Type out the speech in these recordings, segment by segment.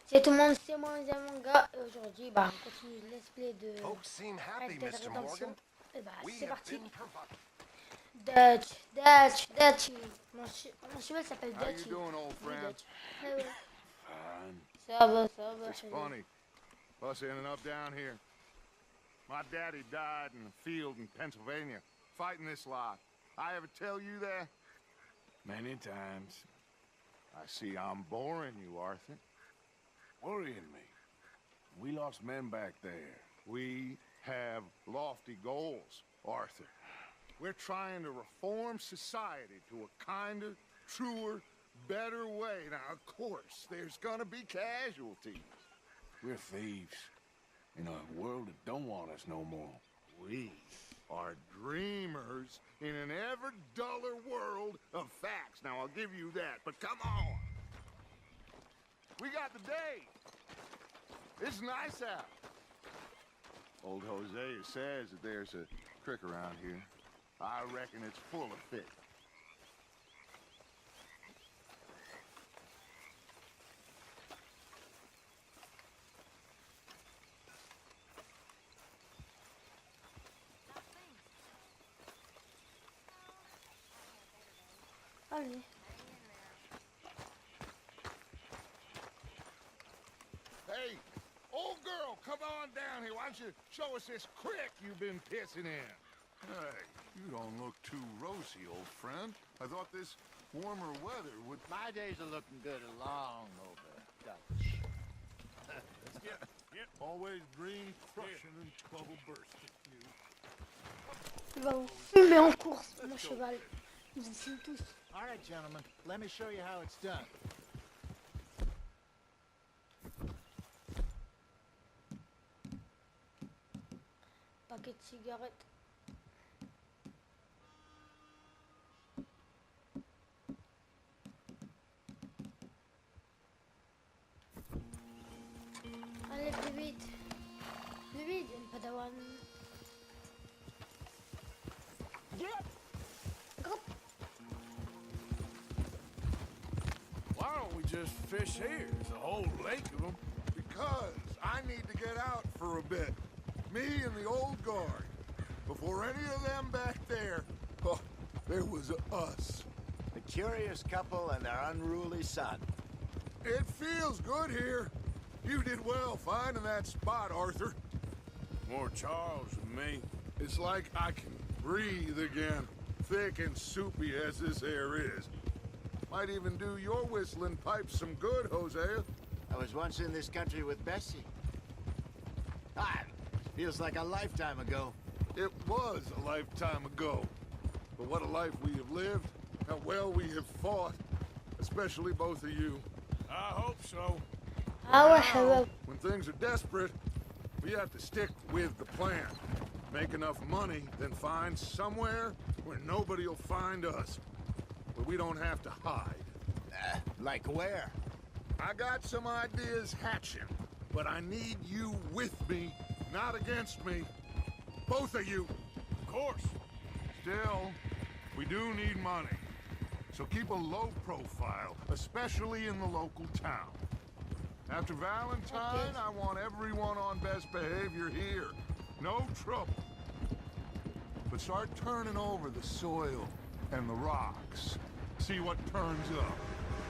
Salut tout le monde, c'est moi, mon gars, et aujourd'hui, on continue le let's play de Folks seem happy, Red Dead Mr. Redemption. Morgan. Et We c'est have parti. been provided. Dutch. Mon cheval s'appelle How Dutch. you doing, old friend? Dutch. Ah ouais. Fine. Ça va. It's funny. Us ending up down here. My daddy died in a field in Pennsylvania, fighting this lot. I ever tell you that? Many times. I see I'm boring you, Arthur. Worrying me. We lost men back there. We have lofty goals, Arthur. We're trying to reform society to a kinder, truer, better way. Now, of course, there's gonna be casualties. We're thieves in a world that don't want us no more. We are dreamers in an ever duller world of facts. Now, I'll give you that, but come on. We got the day. It's nice out. Old Hosea says that there's a creek around here. I reckon it's full of fish. Allez. Hey, old girl, come on down here. Why don't you show us this creek you've been pissing in? Hey, you don't look too rosy, old friend. I thought this warmer weather would... My days are looking good along over, Dutch. Yeah. Always dream crushing and trouble bursting. Il va vous fumer en course, mon cheval. Ils vous fument tous. All right, gentlemen, let me show you how it's done. Paquet de cigarettes. Allez, plus vite. Plus vite, une padawan. Why don't we just fish here? There's a whole lake of them. Because I need to get out for a bit. Me and the old guard. Before any of them back there, oh, there was us. The curious couple and their unruly son. It feels good here. You did well finding that spot, Arthur. More Charles than me. It's like I can breathe again, thick and soupy as this air is. Might even do your whistling pipes some good, Hosea. I was once in this country with Bessie. Ah, feels like a lifetime ago. It was a lifetime ago. But what a life we have lived, how well we have fought, especially both of you. I hope so. Ah ouais, ouais. When things are desperate, we have to stick with the plan. Make enough money, then find somewhere where nobody will find us. Where we don't have to hide. Like where? I got some ideas hatching, but I need you with me, not against me. Both of you. Of course. Still, we do need money. So keep a low profile, especially in the local town. After Valentine, I want everyone on best behavior here. No trouble. But start turning over the soil and the rocks. See what turns up.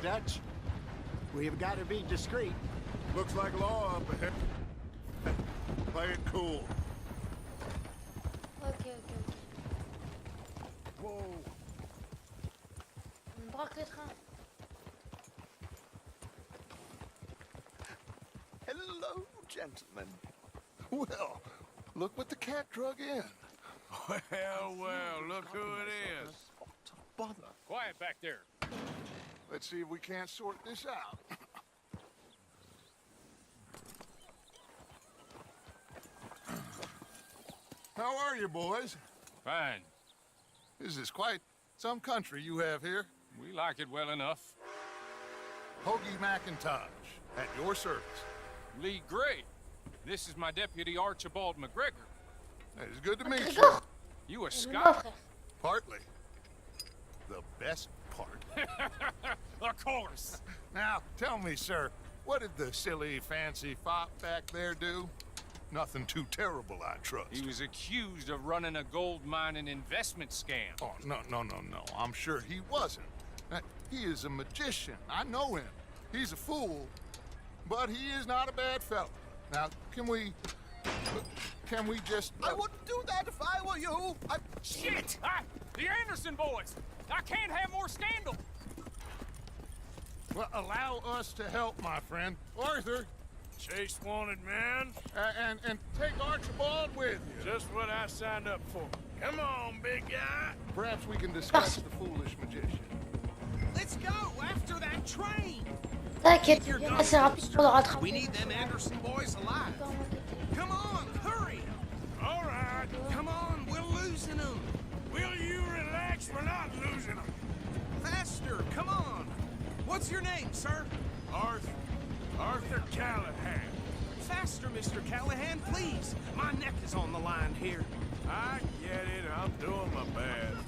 Dutch, we've got to be discreet. Looks like law up ahead. Play it cool. Ok. Whoa. On braque le train. Hello, gentlemen. Well, look what the cat drug in. Well, look who it is. Bother. Quiet back there. Let's see if we can't sort this out. How are you, boys? Fine. This is quite some country you have here. We like it well enough. Hoagie McIntosh, at your service. Lee Gray. This is my deputy Archibald McGregor. It's good to meet you. Gregor. You a C'est mon Scot? frère. Partly. The best part. Of course. Now, tell me, sir, What did the silly, fancy fop back there do? Nothing too terrible, I trust. He was accused of running a gold mining investment scam. Oh, no. I'm sure he wasn't. He is a magician. I know him. He's a fool, but he is not a bad fellow. Now, can we just... I wouldn't do that if I were you. Shit! The Anderson boys! I can't have more scandal! Well, allow us to help, my friend. Arthur. Chase wanted man. And take Archibald with you. Just what I signed up for. Come on, big guy. Perhaps we can discuss the foolish magician. Let's go after that train. T'inquiète, il vient assez rapide pour le rattraper. We need them Anderson boys alive. Come on, hurry. All right. Come on, we're losing them. Will you relax? We're not losing them. Faster, come on. What's your name, sir? Arthur Callahan. Faster, Mr. Callahan, please. My neck is on the line here. I get it. I'm doing my best.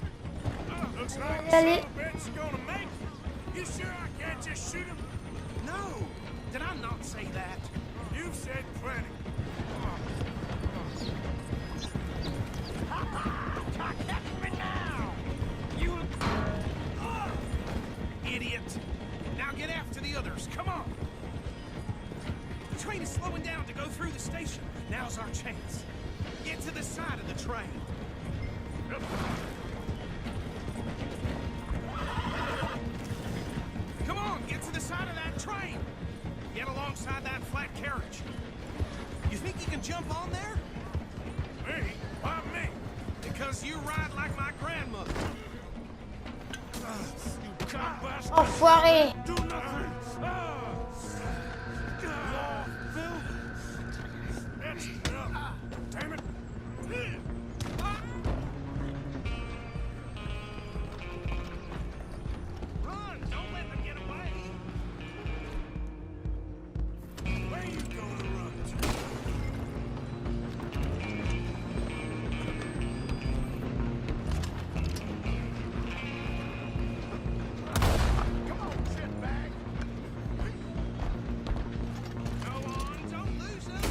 Looks like Allez. some bitch is gonna make it. You sure I can't just shoot him? No, did I not say that? You've said plenty. Catch me now! You... Idiot! Now get after the others, come on! The train is slowing down to go through the station. Now's our chance. Get to the side of the train. Come on, get to the side of that train! Get alongside that flat carriage. You think you can jump on there? Me? Why me? Because you ride like my grandmother. You cunt bastard. Enfoiré! Do nothing. That's enough. Damn it. Run! Don't let them get away! Where you gonna run to? Come on, shitbag. Go on, don't lose them!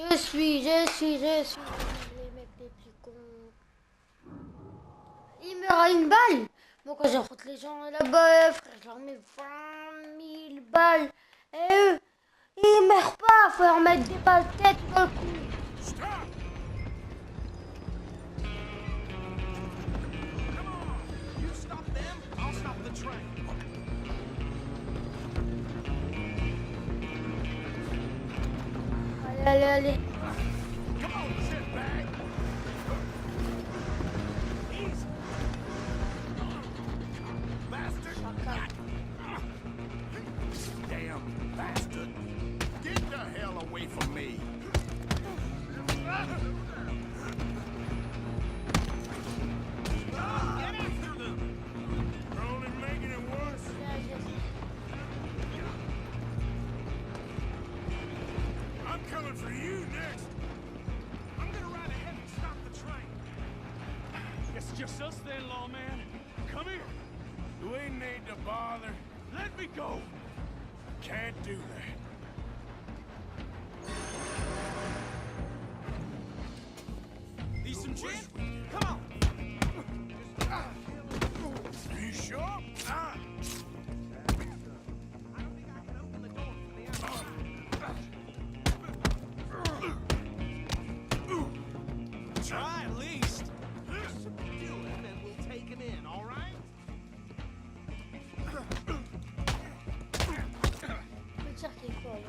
Je suis les mecs les plus cons. Il me rend une balle. Moi quand j'affronte les gens là-bas, frère, je leur mets 20 000 balles. Et eux, ils meurent pas, faut leur mettre des balles tête dans le cou. Stop! Come on! You stop them, I'll stop the train. Allez. Come on, shitbag. Easy! Bastard. Damn bastard. Get the hell away from me. Get after them! You're only making it worse. I'm coming for you next. I'm gonna ride ahead and stop the train. It's just us then, lawman. Come here. You ain't need to bother. Let me go. Can't do that. Need some gin? Come on! You sure? I don't think I can open the door from the outside. Try at least. Do him and we'll take him in, all right? Le tir qui est fort.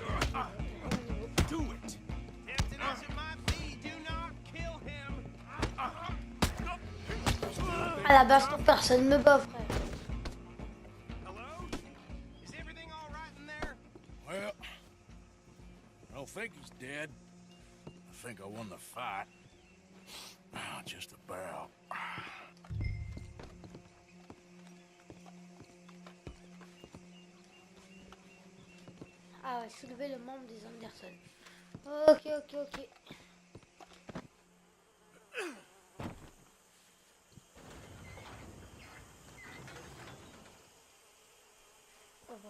Do it. Tempted as it might be, do not kill him. À la baston, personne me bat, frère. Hello? Is everything all right in there? Well, I don't think he's dead. I think I won the fight. Just about. Ah ouais, soulever le membre des Anderson. Ok.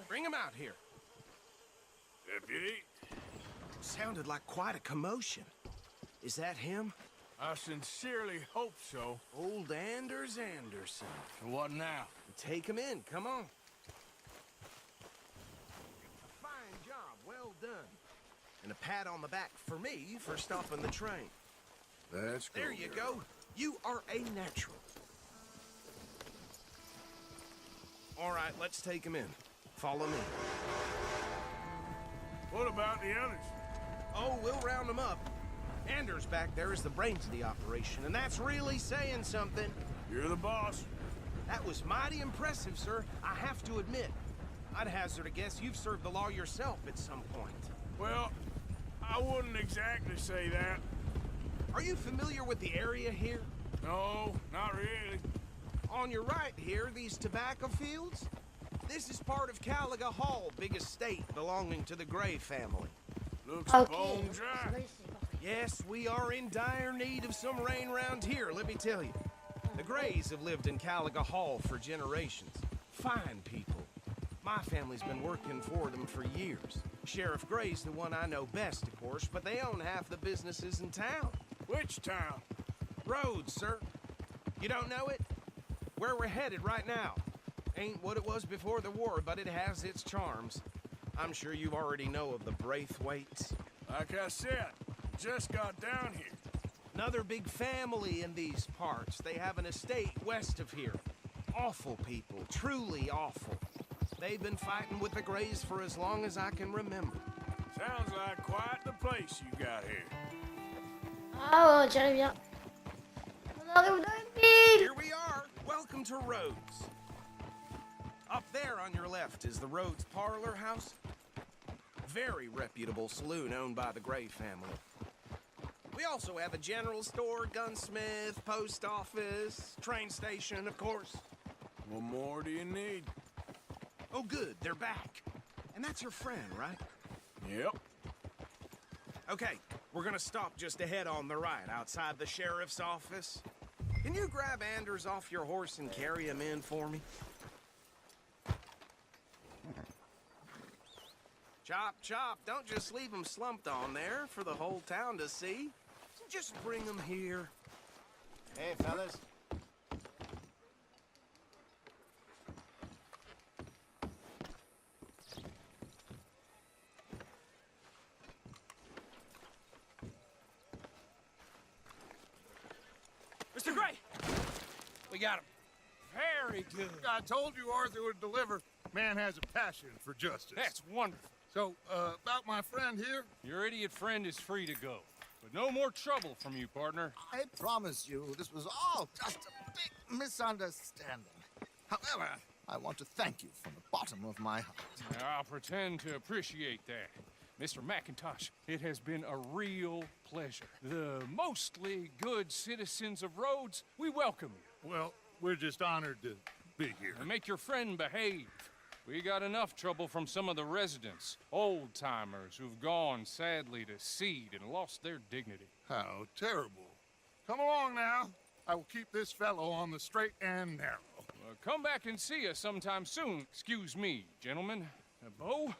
Bring him out. Deputy, Sounded like quite a commotion. Is that him? I sincerely hope so. Old Anders Anderson. What now? Take him in, come on. A fine job, well done. And a pat on the back for me for stopping the train. That's cool. There you go. You are a natural. All right, let's take him in. Follow me. What about the others? Oh, we'll round them up. Anders back there is the brains of the operation, and that's really saying something. You're the boss. That was mighty impressive, sir. I have to admit. I'd hazard a guess you've served the law yourself at some point. Well, I wouldn't exactly say that. Are you familiar with the area here? No, not really. On your right here, these tobacco fields? This is part of Caliga Hall, big estate belonging to the Gray family. Looks Ok. bone dry. Là, c'est parfait. Yes, we are in dire need of some rain round here, let me tell you. The Grays have lived in Caliga Hall for generations. Fine people. My family's been working for them for years. Sheriff Gray's the one I know best, of course, but they own half the businesses in town. Which town? Rhodes, sir. You don't know it? Where we're headed right now. Ain't what it was before the war, but it has its charms. I'm sure you already know of the Braithwaites. Like I said, just got down here. Another big family in these parts. They have an estate west of here. Awful people, truly awful. They've been fighting with the Grays for as long as I can remember. Sounds like quite the place you got here. Ah, j'arrive bien. On arrive dans une ville. Here we are. Welcome to Rhodes. Up there on your left is the Rhodes Parlor House. Very reputable saloon owned by the Gray family. We also have a general store, gunsmith, post office, train station, of course. What more do you need? Oh, good, they're back. And that's your friend, right? Yep. Okay, we're gonna stop just ahead on the right, outside the sheriff's office. Can you grab Anders off your horse and carry him in for me? Chop, chop, don't just leave him slumped on there for the whole town to see. Just bring him here. Hey, fellas. Mr. Gray! We got him. Very good. I told you Arthur would deliver. Man has a passion for justice. That's wonderful. So, about my friend here, Your idiot friend is free to go. But no more trouble from you, partner. I promise you this was all just a big misunderstanding. However, I want to thank you from the bottom of my heart. I'll pretend to appreciate that. Mr. McIntosh, it has been a real pleasure. The mostly good citizens of Rhodes, we welcome you. Well, we're just honored to be here. And make your friend behave. We got enough trouble from some of the residents, old-timers who've gone, sadly, to seed and lost their dignity. How terrible. Come along now. I will keep this fellow on the straight and narrow. Come back and see us sometime soon. Excuse me, gentlemen. Bo,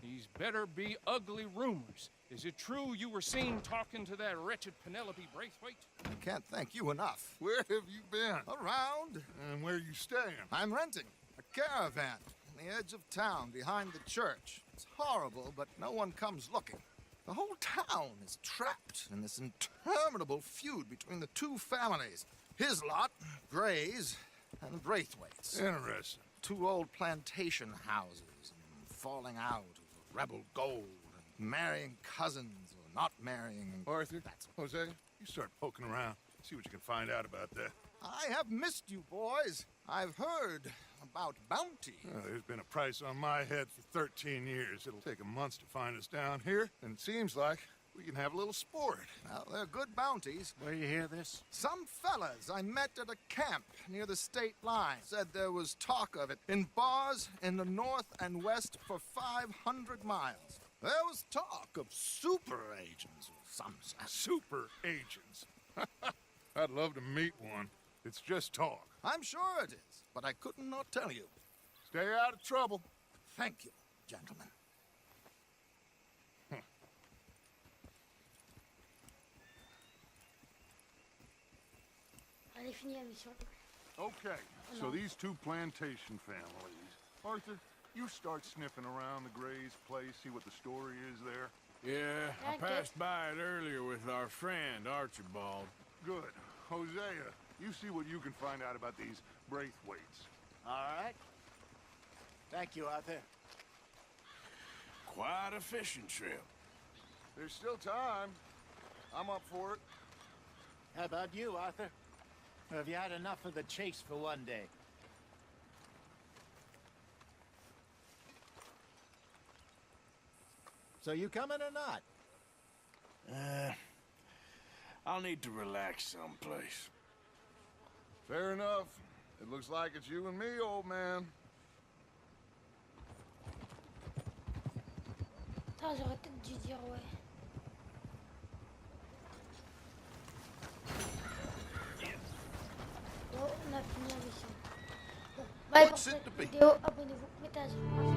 these better be ugly rumors. Is it true you were seen talking to that wretched Penelope Braithwaite? I can't thank you enough. Where have you been? Around. And where you staying? I'm renting a caravan on the edge of town behind the church. It's horrible, but no one comes looking. The whole town is trapped in this interminable feud between the two families. His lot, Gray's, and the Braithwaites. Interesting. Two old plantation houses, and falling out over rebel gold, and marrying cousins or not marrying. Arthur, that's Jose, you start poking around. See what you can find out about that. I have missed you, boys. I've heard about bounty. There's been a price on my head for 13 years. It'll take a month to find us down here, and it seems like we can have a little sport. Well, they're good bounties. Where you hear this? Some fellas I met at a camp near the state line said there was talk of it in bars in the north and west for 500 miles. There was talk of super agents or some such. Super agents? I'd love to meet one. It's just talk. I'm sure it is, but I couldn't not tell you. Stay out of trouble. Thank you, gentlemen. fini la mission. Okay, so these two plantation families. Arthur, you start sniffing around the Gray's place, see what the story is there. Yeah, I Okay. passed by it earlier with our friend, Archibald. Good. Hosea, you see what you can find out about these Braithwaites. All right. Thank you, Arthur. Quite a fishing trip. There's still time. I'm up for it. How about you, Arthur? Or have you had enough of the chase for one day? So you coming or not? I'll need to relax someplace. Fair enough. It looks like it's you and me, old man. Putain, j'aurais peut-être dû dire ouais. Bon, on a fini la mission. Bon, bye pour cette vidéo. Abonnez-vous, mettez un j'aime.